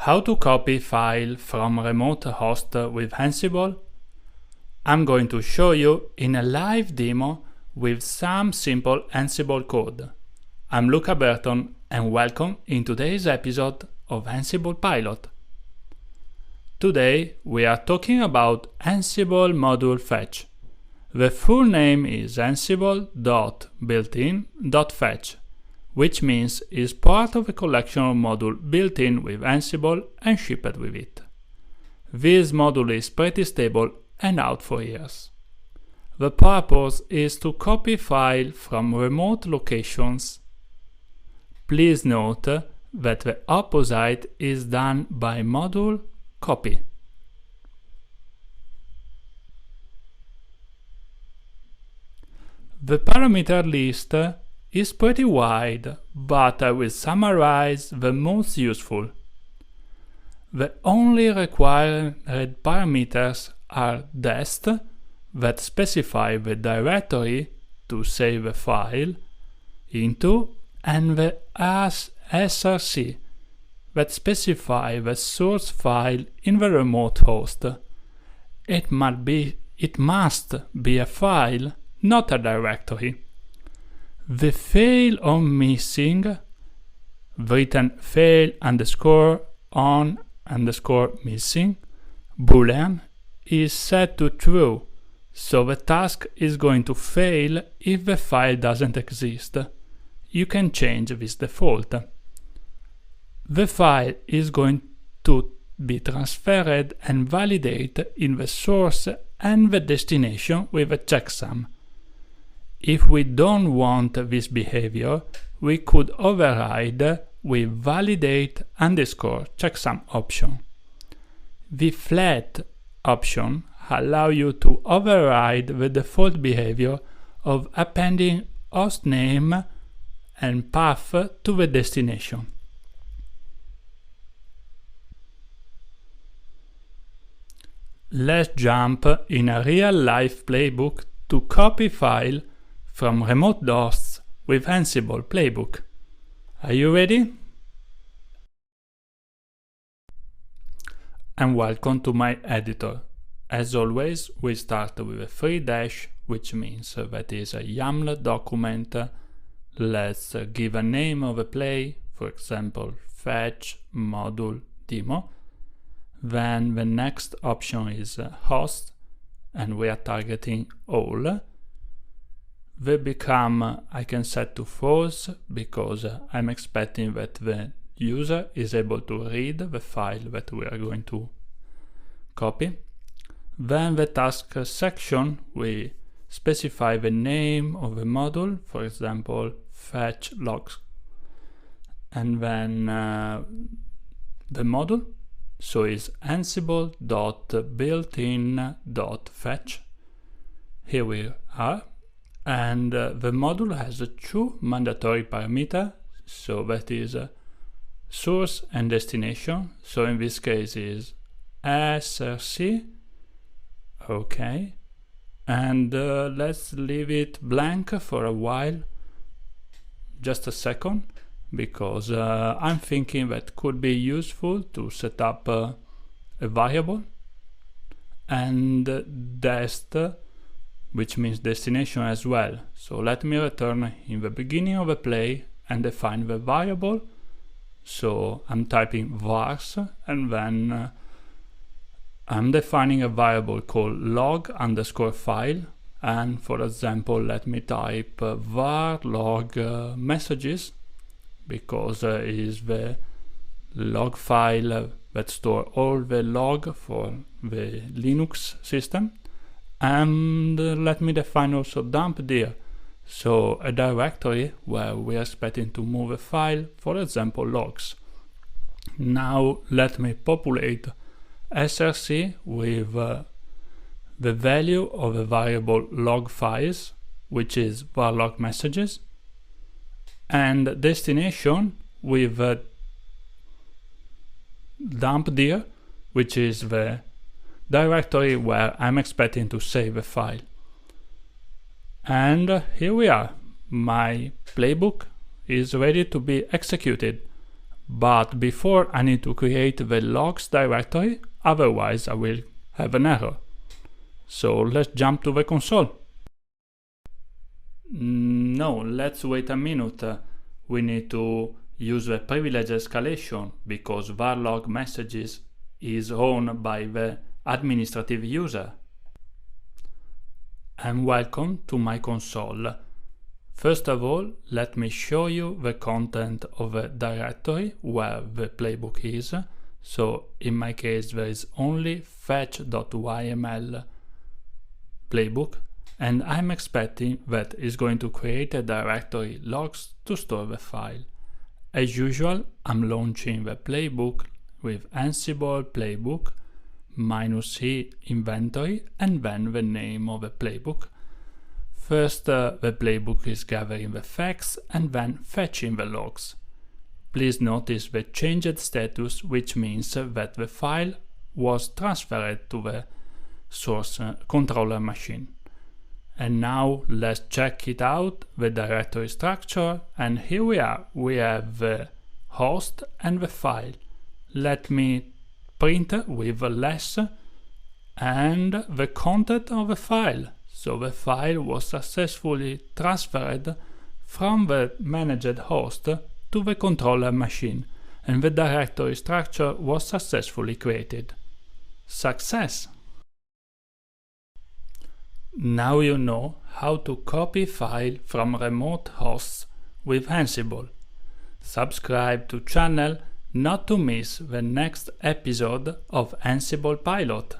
How to copy file from remote host with Ansible? I'm going to show you in a live demo with some simple Ansible code. I'm Luca Burton and welcome in today's episode of Ansible Pilot. Today we are talking about Ansible module fetch. The full name is ansible.builtin.fetch, which is is part of a collection of modules built in with Ansible and shipped with it. This module is pretty stable and out for years. The purpose is to copy files from remote locations. Please note that the opposite is done by module copy. The parameter list is pretty wide, but I will summarize the most useful. The only required parameters are dest, that specify the directory to save the file into, and the src, that specify the source file in the remote host. It must be a file, not a directory. The fail or missing, written fail underscore on underscore missing, boolean, is set to true, so the task is going to fail if the file doesn't exist. You can change this default. The file is going to be transferred and validated in the source and the destination with a checksum. If we don't want this behavior, we could override with validate underscore checksum option. The flat option allows you to override the default behavior of appending host name and path to the destination. Let's jump in a real-life playbook to copy file from remote hosts with Ansible playbook. Are you ready? And welcome to my editor. As always, we start with a free dash, which means that is a YAML document. Let's give a name of a play, for example, fetch module demo. Then the next option is host, and we are targeting all. I can set to false because I'm expecting that the user is able to read the file that we are going to copy. Then the task section, we specify the name of the module, for example, fetch logs, and then the module, so is ansible.builtin.fetch. Here we are. And the module has two mandatory parameters, so that is source and destination. So in this case is src, okay, and let's leave it blank for a while, just a second, because I'm thinking that could be useful to set up a variable, and dest, which means destination as well. So let me return in the beginning of the play and define the variable. So I'm typing vars, and then I'm defining a variable called log underscore file. And for example, let me type var log messages, because it is the log file that store all the log for the Linux system. And let me define also dump dir, so a directory where we are expecting to move a file, for example logs. Now let me populate src with the value of the variable log files, which is var log messages, and destination with dump dir, which is the directory where I'm expecting to save a file. And here we are. My playbook is ready to be executed. But before I need to create the logs directory, otherwise I will have an error. So let's jump to the console. No, let's wait a minute. We need to use the privilege escalation because var log messages is owned by the administrative user. And welcome to my console. First of all, let me show you the content of the directory where the playbook is. So in my case there is only fetch.yml playbook, and I'm expecting that it's going to create a directory logs to store the file. As usual, I'm launching the playbook with Ansible playbook -c inventory and then the name of the playbook. First, the playbook is gathering the facts and then fetching the logs. Please notice the changed status, which means that the file was transferred to the source controller machine. And now let's check it out, the directory structure, and here we are. We have the host and the file. Let me print with less and the content of the file. So the file was successfully transferred from the managed host to the controller machine, and the directory structure was successfully created. Success! Now you know how to copy file from remote hosts with Ansible. Subscribe to channel not to miss the next episode of Ansible Pilot.